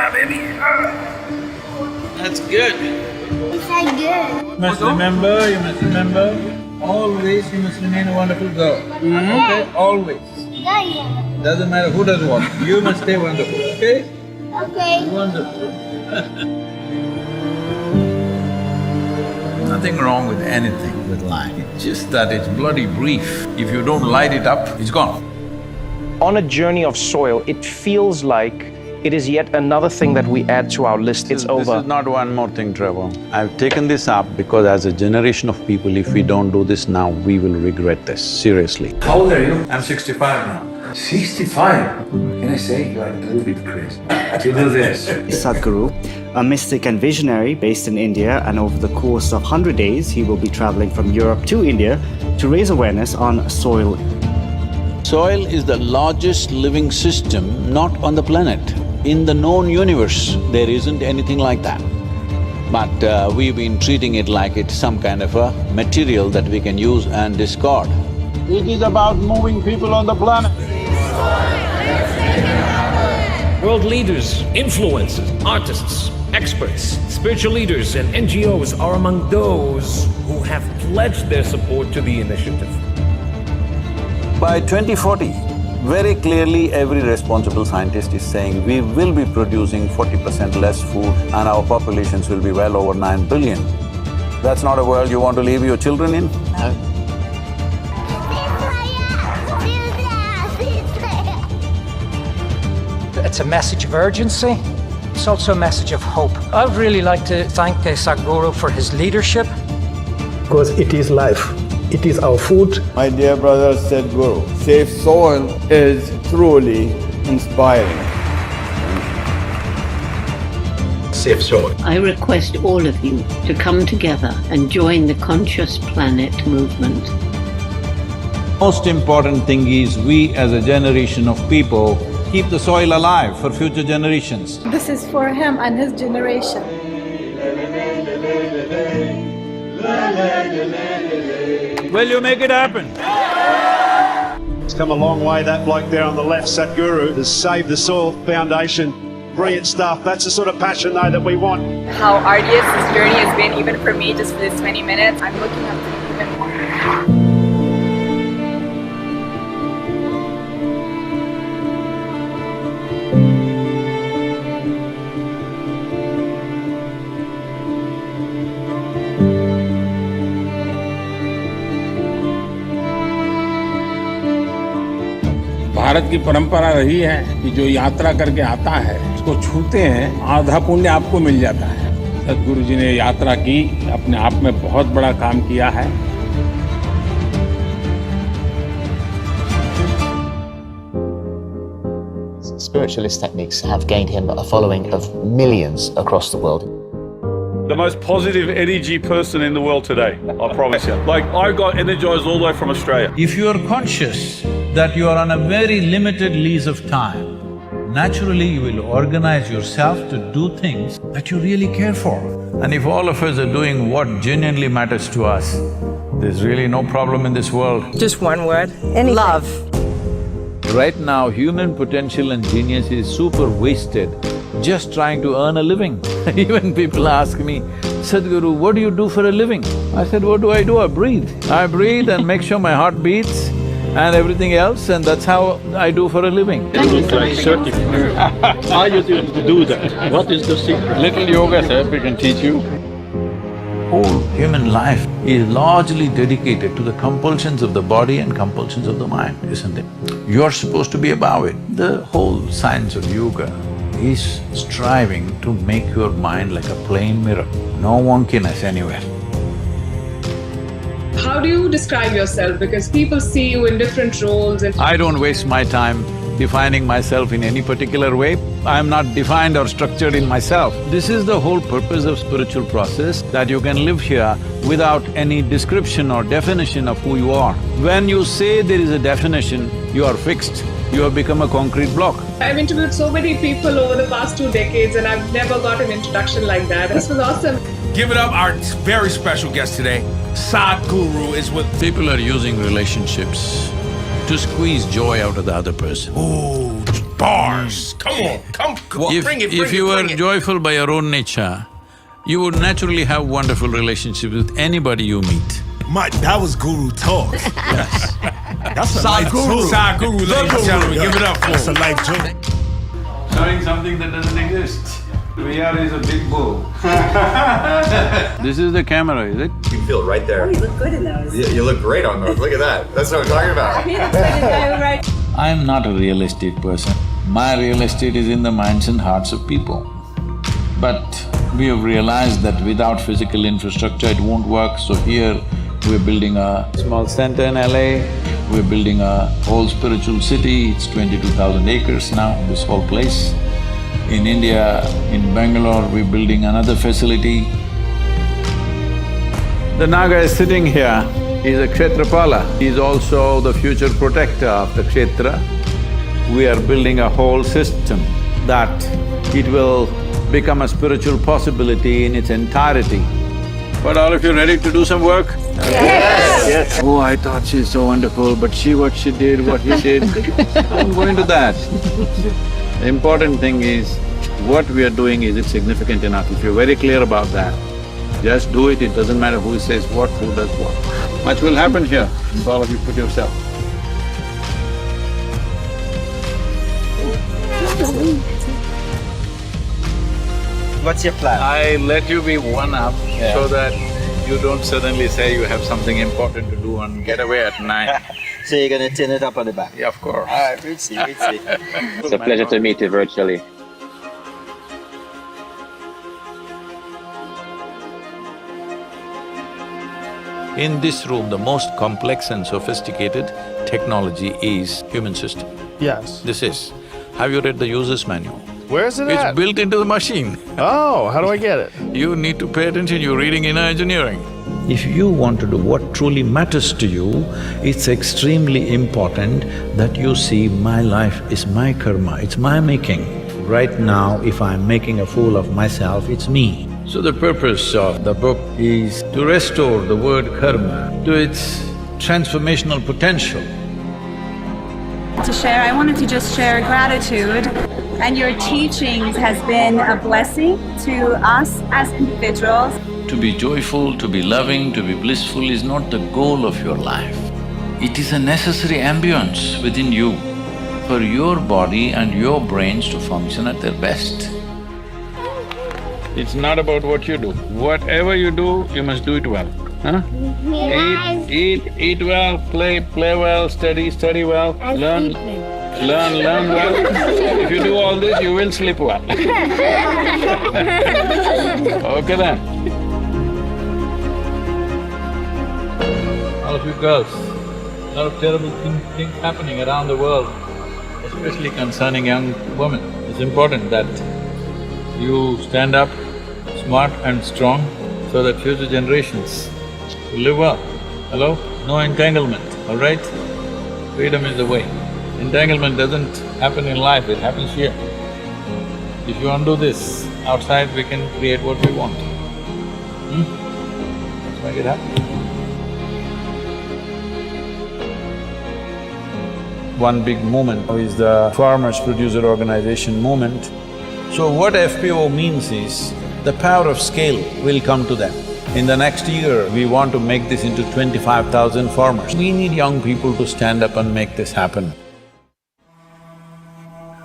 Yeah, baby. That's good. Is that good? You must remember, always you must remain a wonderful girl. Okay? Always. Yeah. Doesn't matter who does what, you must stay wonderful, okay? Okay. Wonderful. Nothing wrong with anything with life, it's just that it's bloody brief. If you don't light it up, it's gone. On a journey of soil, it feels like it is yet another thing that we add to our list. It's over. This is not one more thing, Trevor. I've taken this up because as a generation of people, if we don't do this now, we will regret this, seriously. How old are you? I'm 65 now. 65? Can I say you are a little bit crazy? To do this. Sadhguru, a mystic and visionary based in India, and over the course of 100 days, he will be traveling from Europe to India to raise awareness on soil. Soil is the largest living system not on the planet. In the known universe, there isn't anything like that. But we've been treating it like it's some kind of a material that we can use and discard. It is about moving people on the planet. World leaders, influencers, artists, experts, spiritual leaders and NGOs are among those who have pledged their support to the initiative. By 2040, very clearly every responsible scientist is saying we will be producing 40% less food and our populations will be well over 9 billion. That's not a world you want to leave your children in? No. It's a message of urgency. It's also a message of hope. I'd really like to thank Sadhguru for his leadership. Because it is life. It is our food. My dear brother Sadhguru, safe soil is truly inspiring. Safe soil. I request all of you to come together and join the Conscious Planet movement. Most important thing is we as a generation of people keep the soil alive for future generations. This is for him and his generation. Will you make it happen? It's come a long way, that bloke there on the left, Sadhguru, has saved the soil foundation. Brilliant stuff. That's the sort of passion though that we want. How arduous this journey has been, even for me, just for this 20 minutes. I'm looking up to you even more. Bharat की परंपरा रही है कि जो यात्रा करके आता है उसको छूते हैं, आधा पुण्य आपको मिल जाता है। सद्गुरु जी ने यात्रा की, अपने आप में बहुत बड़ा काम किया है। Spiritualist techniques have gained him a following of millions across the world. The most positive energy person in the world today, I promise you. Like, I got energized all the way from Australia. If you are conscious that you are on a very limited lease of time, naturally you will organize yourself to do things that you really care for. And if all of us are doing what genuinely matters to us, there's really no problem in this world. Just one word. Love. Right now, human potential and genius is super wasted just trying to earn a living. Even people ask me, Sadhguru, what do you do for a living? I said, what do? I breathe. I breathe and make sure my heart beats and everything else, and that's how I do for a living. It looks like certificate. How you do that? What is the secret? Little yoga, sir, we can teach you. Whole human life is largely dedicated to the compulsions of the body and compulsions of the mind, isn't it? You're supposed to be above it. The whole science of yoga is striving to make your mind like a plain mirror, no wonkiness anywhere. How do you describe yourself? Because people see you in different roles and… I don't waste my time defining myself in any particular way. I'm not defined or structured in myself. This is the whole purpose of spiritual process, that you can live here without any description or definition of who you are. When you say there is a definition, you are fixed, you have become a concrete block. I've interviewed so many people over the past 2 decades and I've never got an introduction like that. This was awesome. Give it up, our very special guest today. Sadhguru is with… People are using relationships to squeeze joy out of the other person. Oh, Bars! Come on, bring it, If you were joyful by your own nature, you would naturally have wonderful relationships with anybody you meet. That was guru talk. Yes. That's a life joke. Sadhguru, ladies and gentlemen, give it up for That's a him. life joke. Showing something that doesn't exist. VR is a big bull. This is the camera, is it? You can feel it right there. Oh, you look good in those. You look great on those. Look at that. That's what I'm talking about. He looks like a guy who writes. I'm not a real estate person. My real estate is in the minds and hearts of people. But we have realized that without physical infrastructure it won't work, so here we're building a small center in LA, we're building a whole spiritual city, it's 22,000 acres now, this whole place. In India, in Bangalore, we're building another facility. The Naga is sitting here, he's a Kshetrapala, he's also the future protector of the Kshetra. We are building a whole system that it will become a spiritual possibility in its entirety. But all of you ready to do some work? Yes! Oh, I thought she's so wonderful, but what she did, what he did, I'm going to that. The important thing is, what we are doing, is it significant enough? If you're very clear about that, just do it, it doesn't matter who says what, who does what. Much will happen here if all of you put yourself. What's your plan? I let you be one up so that you don't suddenly say you have something important to do and get away at 9. So you're gonna tin it up on the back? Yeah, of course. Alright, we'll see, we'll see. It's a pleasure to meet you virtually. In this room, the most complex and sophisticated technology is human system. Yes. This is. Have you read the user's manual? Where is it at? It's built into the machine. Oh, how do I get it? You need to pay attention, you're reading inner engineering. If you want to do what truly matters to you, it's extremely important that you see my life is my karma, it's my making. Right now, if I'm making a fool of myself, it's me. So the purpose of the book is to restore the word karma to its transformational potential. To share, I wanted to just share gratitude, and your teachings has been a blessing to us as individuals. To be joyful, to be loving, to be blissful is not the goal of your life. It is a necessary ambience within you for your body and your brains to function at their best. It's not about what you do. Whatever you do, you must do it well, huh? Eat well, play well, study well, learn well. If you do all this, you will sleep well. Okay then. All of you girls, a lot of terrible things happening around the world, especially concerning young women. It's important that you stand up smart and strong so that future generations will live well. Hello? No entanglement, all right? Freedom is the way. Entanglement doesn't happen in life, it happens here. If you undo this, outside we can create what we want. Let's make it happen. One big movement is the Farmers Producer Organization movement. So what FPO means is, the power of scale will come to them. In the next year, we want to make this into 25,000 farmers. We need young people to stand up and make this happen.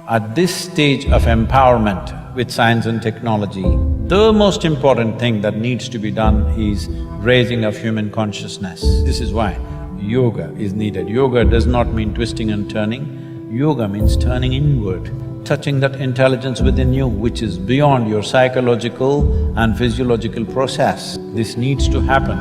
At this stage of empowerment with science and technology, the most important thing that needs to be done is raising of human consciousness. This is why yoga is needed. Yoga does not mean twisting and turning, yoga means turning inward, touching that intelligence within you which is beyond your psychological and physiological process. This needs to happen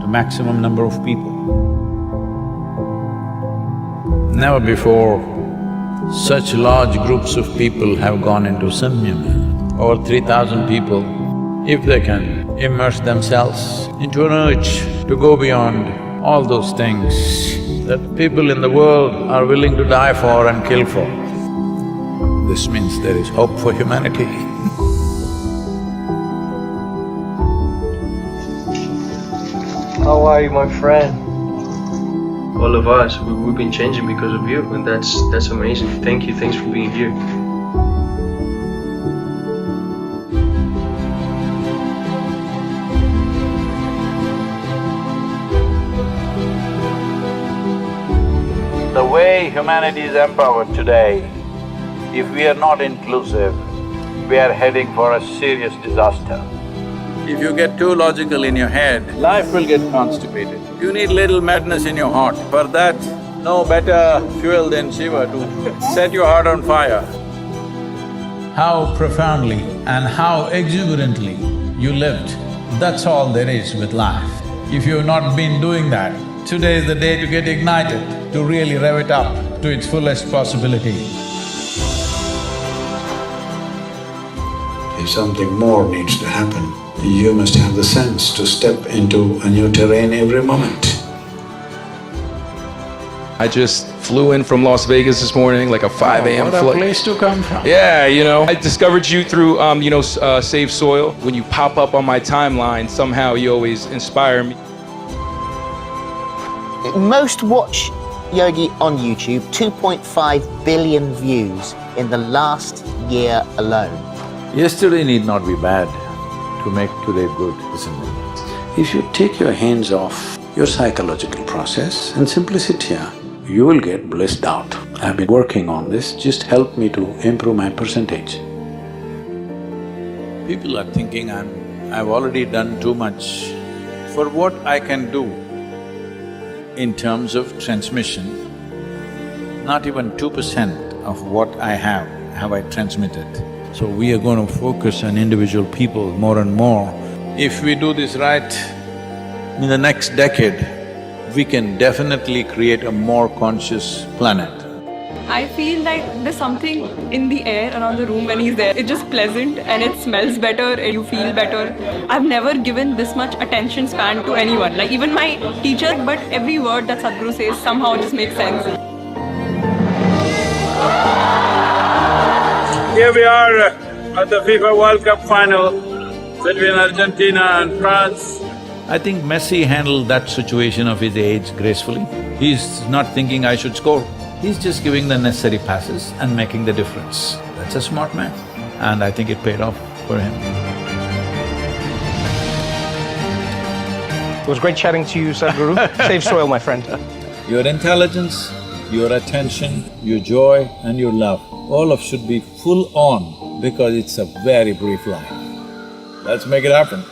to maximum number of people. Never before such large groups of people have gone into samyama. Over 3,000 people, if they can immerse themselves into an urge to go beyond all those things that people in the world are willing to die for and kill for, this means there is hope for humanity. How are you, my friend? All of us, we've been changing because of you, and that's amazing. Thank you, thanks for being here. humanity is empowered today, if we are not inclusive, we are heading for a serious disaster. If you get too logical in your head, life will get constipated. You need little madness in your heart. For that, no better fuel than Shiva to set your heart on fire. How profoundly and how exuberantly you lived, that's all there is with life. If you've not been doing that, today is the day to get ignited, to really rev it up to its fullest possibility. If something more needs to happen, you must have the sense to step into a new terrain every moment. I just flew in from Las Vegas this morning, like a 5 a.m. flight. What a place to come from. Yeah, I discovered you through, Save Soil. When you pop up on my timeline, somehow you always inspire me. Most watch Yogi on YouTube, 2.5 billion views in the last year alone. Yesterday need not be bad to make today good, isn't it? If you take your hands off your psychological process and simply sit here, you will get blissed out. I've been working on this, just help me to improve my percentage. People are thinking I've already done too much. For what I can do in terms of transmission, not even 2% of what I have I transmitted. So we are going to focus on individual people more and more. If we do this right, in the next decade, we can definitely create a more conscious planet. I feel like there's something in the air around the room when he's there. It's just pleasant and it smells better and you feel better. I've never given this much attention span to anyone, like even my teacher, but every word that Sadhguru says somehow just makes sense. Here we are at the FIFA World Cup final between Argentina and France. I think Messi handled that situation of his age gracefully. He's not thinking I should score. He's just giving the necessary passes and making the difference. That's a smart man, and I think it paid off for him. It was great chatting to you, Sadhguru. Save soil, my friend. Your intelligence, your attention, your joy and your love, all of should be full on because it's a very brief life. Let's make it happen.